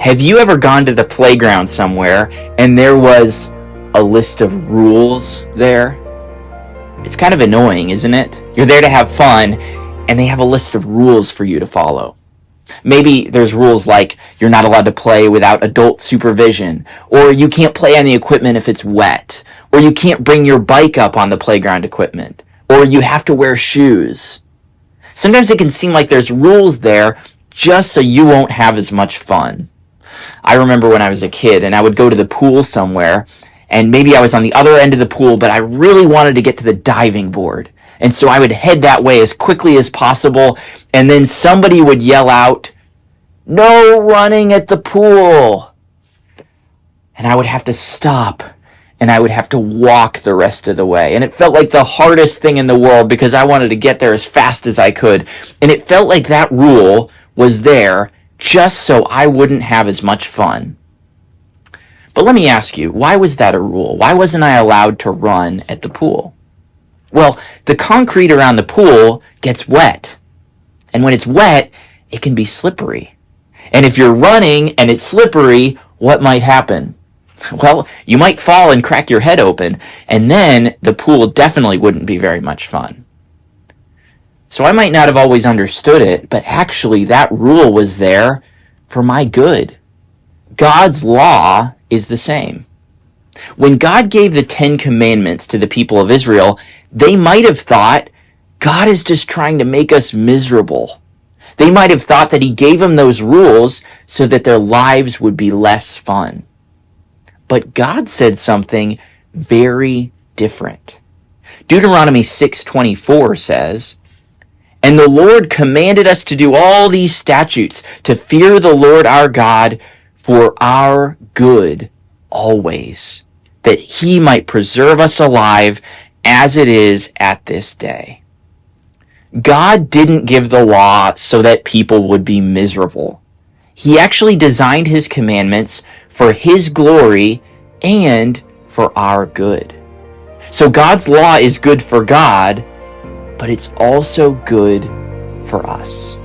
Have you ever gone to the playground somewhere and there was a list of rules there? It's kind of annoying, isn't it? You're there to have fun and they have a list of rules for you to follow. Maybe there's rules like you're not allowed to play without adult supervision, or you can't play on the equipment if it's wet, or you can't bring your bike up on the playground equipment, or you have to wear shoes. Sometimes it can seem like there's rules there just so you won't have as much fun. I remember when I was a kid and I would go to the pool somewhere, and maybe I was on the other end of the pool, but I really wanted to get to the diving board. And so I would head that way as quickly as possible, and then somebody would yell out, "No running at the pool!" And I would have to stop, and I would have to walk the rest of the way. And it felt like the hardest thing in the world because I wanted to get there as fast as I could. And it felt like that rule was there just so I wouldn't have as much fun. But let me ask you, why was that a rule? Why wasn't I allowed to run at the pool? Well, the concrete around the pool gets wet. And when it's wet, it can be slippery. And if you're running and it's slippery, what might happen? Well, you might fall and crack your head open, and then the pool definitely wouldn't be very much fun. So I might not have always understood it, but actually that rule was there for my good. God's law is the same. When God gave the 10 Commandments to the people of Israel, they might have thought God is just trying to make us miserable. They might have thought that he gave them those rules so that their lives would be less fun. But God said something very different. Deuteronomy 6:24 says, "And the Lord commanded us to do all these statutes, to fear the Lord our God for our good always, that he might preserve us alive as it is at this day." God didn't give the law so that people would be miserable. He actually designed his commandments for his glory and for our good. So God's law is good for God, but it's also good for us.